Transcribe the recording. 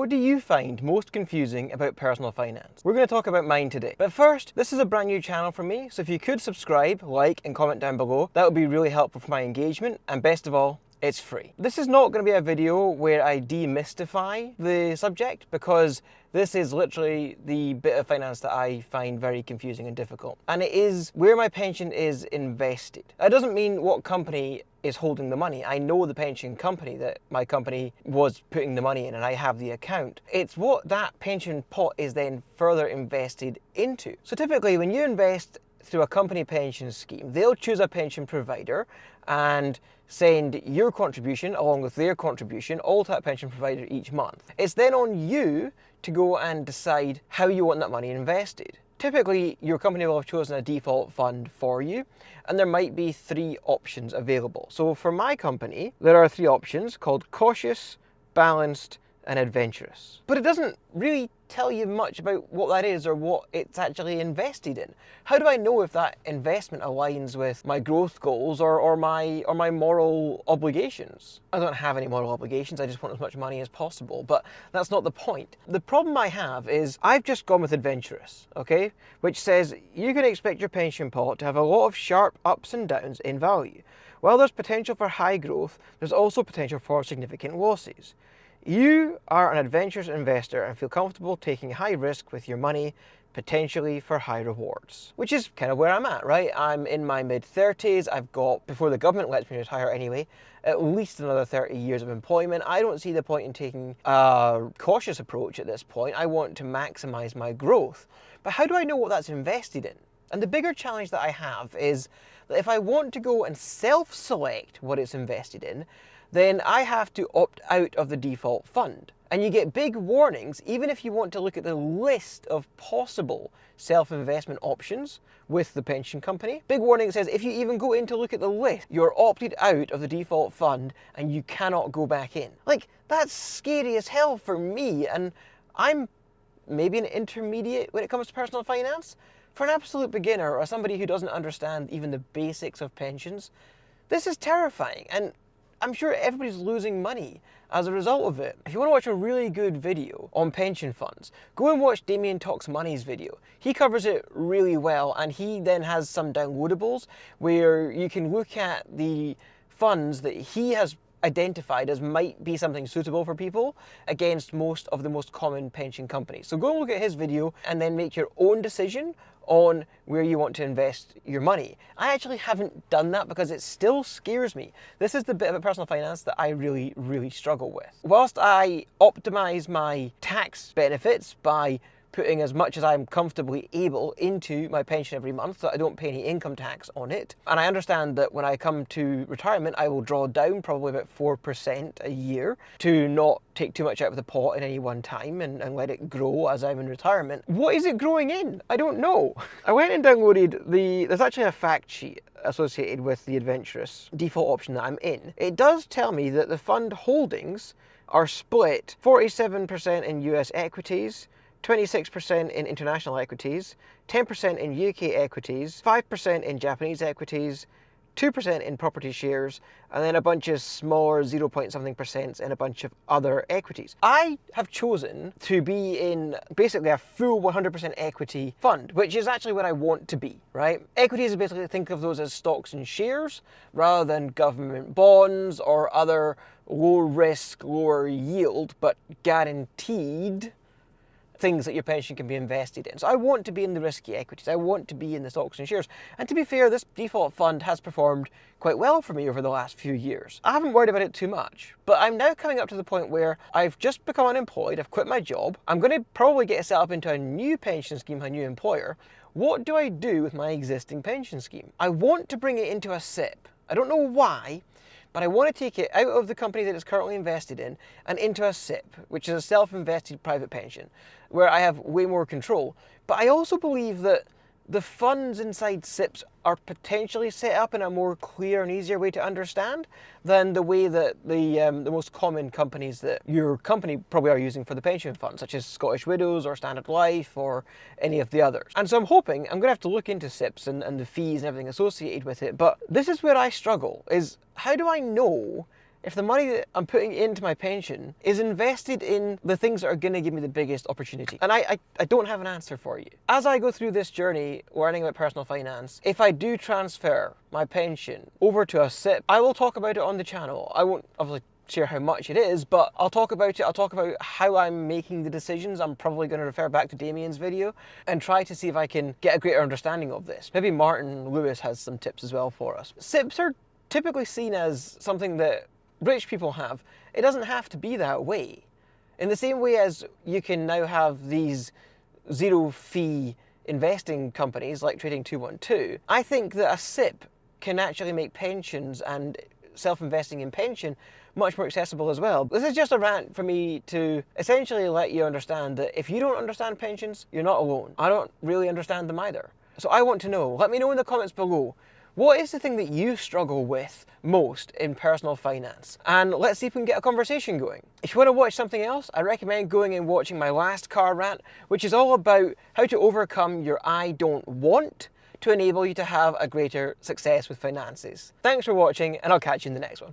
What do you find most confusing about personal finance? We're going to talk about mine today. But first, this is a brand new channel for me, so if you could subscribe, like, and comment down below, that would be really helpful for my engagement, and best of all, it's free. This is not going to be a video where I demystify the subject, because this is literally the bit of finance that I find very confusing and difficult. And it is where my pension is invested. That doesn't mean what company is holding the money. I know the pension company that my company was putting the money in, and I have the account. It's what that pension pot is then further invested into. So typically when you invest through a company pension scheme, they'll choose a pension provider and send your contribution along with their contribution all to that pension provider each month. It's then on you to go and decide how you want that money invested. Typically, your company will have chosen a default fund for you, and there might be 3 options available. So for my company, there are 3 options called cautious, balanced, and adventurous. But it doesn't really tell you much about what that is or what it's actually invested in. How do I know if that investment aligns with my growth goals or my moral obligations? I don't have any moral obligations, I just want as much money as possible, but that's not the point. The problem I have is I've just gone with adventurous, okay? Which says you can expect your pension pot to have a lot of sharp ups and downs in value. While there's potential for high growth, there's also potential for significant losses. You are an adventurous investor and feel comfortable taking high risk with your money, potentially for high rewards. Which is kind of where I'm at, right? I'm in my mid-30s, I've got, before the government lets me retire anyway, at least another 30 years of employment. I don't see the point in taking a cautious approach at this point. I want to maximize my growth. But how do I know what that's invested in? And the bigger challenge that I have is that if I want to go and self-select what it's invested in, then I have to opt out of the default fund. And you get big warnings even if you want to look at the list of possible self-investment options with the pension company. Big warning says if you even go in to look at the list, you're opted out of the default fund and you cannot go back in. Like, that's scary as hell for me, and I'm maybe an intermediate when it comes to personal finance. For an absolute beginner or somebody who doesn't understand even the basics of pensions, this is terrifying, and I'm sure everybody's losing money as a result of it. If you want to watch a really good video on pension funds, go and watch Damien Talks Money's video. He covers it really well, and he then has some downloadables where you can look at the funds that he has identified as might be something suitable for people against most of the most common pension companies. So go and look at his video and then make your own decision on where you want to invest your money. I actually haven't done that because it still scares me. This is the bit of personal finance that I really, really struggle with. Whilst I optimize my tax benefits by putting as much as I'm comfortably able into my pension every month so I don't pay any income tax on it. And I understand that when I come to retirement, I will draw down probably about 4% a year to not take too much out of the pot at any one time and let it grow as I'm in retirement. What is it growing in? I don't know. I went and downloaded there's actually a fact sheet associated with the adventurous default option that I'm in. It does tell me that the fund holdings are split 47% in US equities, 26% in international equities, 10% in UK equities, 5% in Japanese equities, 2% in property shares, and then a bunch of smaller 0 point something percents in a bunch of other equities. I have chosen to be in basically a full 100% equity fund, which is actually what I want to be, right? Equities is basically, think of those as stocks and shares rather than government bonds or other low risk, lower yield, but guaranteed things that your pension can be invested in. So I want to be in the risky equities. I want to be in the stocks and shares. And to be fair, this default fund has performed quite well for me over the last few years. I haven't worried about it too much, but I'm now coming up to the point where I've just become unemployed. I've quit my job. I'm going to probably get set up into a new pension scheme, my new employer. What do I do with my existing pension scheme? I want to bring it into a SIP. I don't know why, but I want to take it out of the company that it's currently invested in and into a SIP, which is a self-invested private pension, where I have way more control. But I also believe that the funds inside SIPs are potentially set up in a more clear and easier way to understand than the way that the most common companies that your company probably are using for the pension fund, such as Scottish Widows or Standard Life or any of the others. And so I'm hoping, I'm going to have to look into SIPs and the fees and everything associated with it, but this is where I struggle, is how do I know if the money that I'm putting into my pension is invested in the things that are going to give me the biggest opportunity? And I don't have an answer for you. As I go through this journey learning about personal finance, if I do transfer my pension over to a SIP, I will talk about it on the channel. I won't obviously share how much it is, but I'll talk about it. I'll talk about how I'm making the decisions. I'm probably going to refer back to Damien's video and try to see if I can get a greater understanding of this. Maybe Martin Lewis has some tips as well for us. SIPs are typically seen as something that rich people have. It doesn't have to be that way. In the same way as you can now have these zero fee investing companies like Trading 212, I think that a SIP can actually make pensions and self-investing in pension much more accessible as well. This is just a rant for me to essentially let you understand that if you don't understand pensions, you're not alone. I don't really understand them either. So I want to know, let me know in the comments below, what is the thing that you struggle with most in personal finance? And let's see if we can get a conversation going. If you want to watch something else, I recommend going and watching my last car rant, which is all about how to overcome your I don't want to enable you to have a greater success with finances. Thanks for watching, and I'll catch you in the next one.